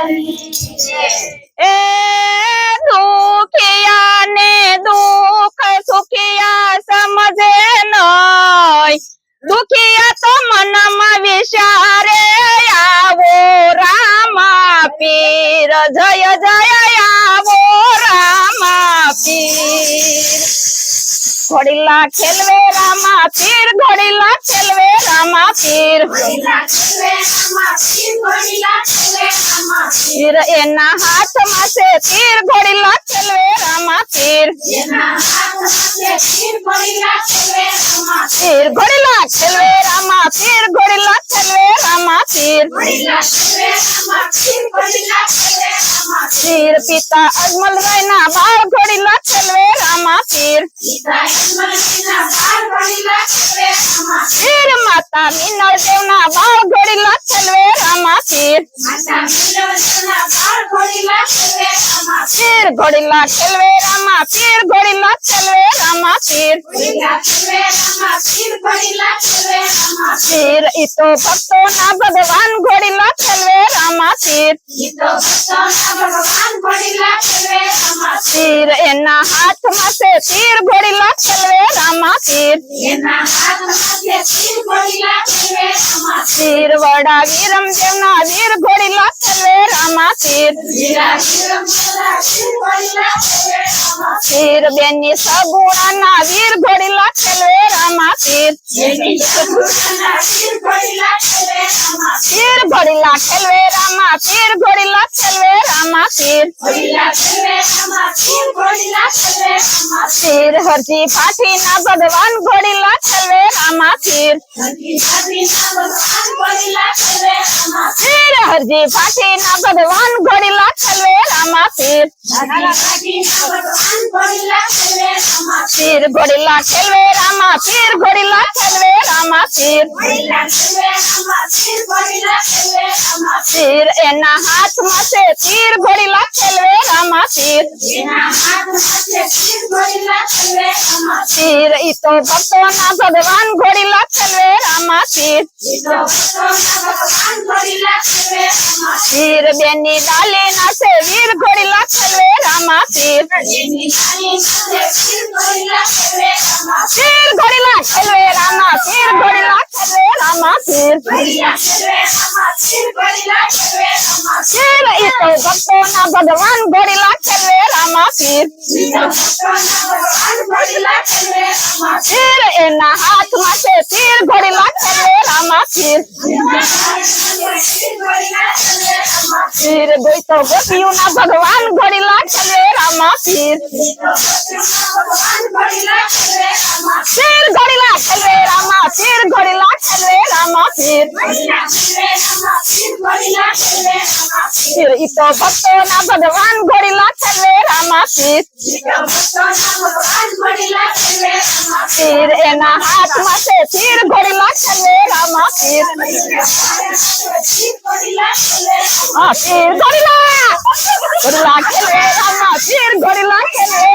એ દુખિયાને દુઃખ સુખિયા સમજે નહીં, દુખિયા તો મનમાં વિચારે આવો રામા પીર, જય જય આવો રામા પીર. ઘોડીલા ખેલવે રામા પીર, ઘોડીલા ખેલવે રામા પીર, પીર એના હાથમાં છે તીર, ઘોડીલા ખેલવે રામા પીર, પીર ઘોડીલા ખેલવે રામા પીર, ઘોડીલા ખેલવે રામા પીર, પીર પિતા અજમલ રાયના બાળ, ઘોડીલા ખેલવે રામા પીર, પીર માતા મિનળ દેવના બાળ, ઘોડીલા ખેલવે રામા પીર, પીર ઘોડીલા ખેલવે રામા પીર, ઘોડીલા ખેલવે રામા પીર, પીર ઈ તો ભક્તોના ભગવાન, ઘોડીલા ખેલવે રામા પીર, પીર એના હાથમાં છે તીર, ઘોડીલા ખેલવે રામા પીર, પીર વડા વીરમ દેવના વીર, ઘોડીલા ખેલવે રામા પીર, પીર બેની સગુણાના વીર, ઘોડીલા ખેલવે રામા પીર, પીર ઘોડીલા ખેલવે રામા પીર, ઘોડીલા ખેલવે રામા પીર, પીર હરજી ફાટીના ભગવાન, ઘોડીલા ખેલવે રામા પીર, પીર હરજી ફાટીના ભગવાન, ઘોડીલા ખેલવે રામા પીર, પીર ઘોડીલા ખેલવે રામા પીર, ઘોડીલા ખેલવે રામા પીર, પીર એના હાથમાં છે તીર, ઘોડીલા ખેલવે રામા પીર, પીર ઈ તો ભક્તોના ભગવાન, ઘોડીલા ખેલવે રામા પીર, પીર બેની ડાલીના છે વીર, ઘોડીલા ખેલવે રામા પીર, પીર ઘોડીલા ખેલવે રામા પીર, ઘોડીલા ખેલવે રામા પીર, પીર ઈ તો ભક્તોના ભગવાન, ઘોડીલા ખેલવે રામા પીર, પીર એના હાથમાં છે તીર, ઘોડીલા ખેલવે રામા પીર, પીર ગોઈ તો ગોપીઓના ભગવાન, ઘોડીલા ખેલવે રામા પીર, પીર ઘોડીલા ખેલવે રામા પીર, ઘોડીલા ખેલવે રામા પીર, પીર ઈ તો ભક્તોના ભગવાન, ઘોડીલા ખેલવે રામા પીર, પીર એના હાથમાં છે તીર, ઘોડીલા ખેલવે રામા પીર, હા પીર ઘોડીલા ખેલવે રામા પીર, ઘોડીલા ખેલવે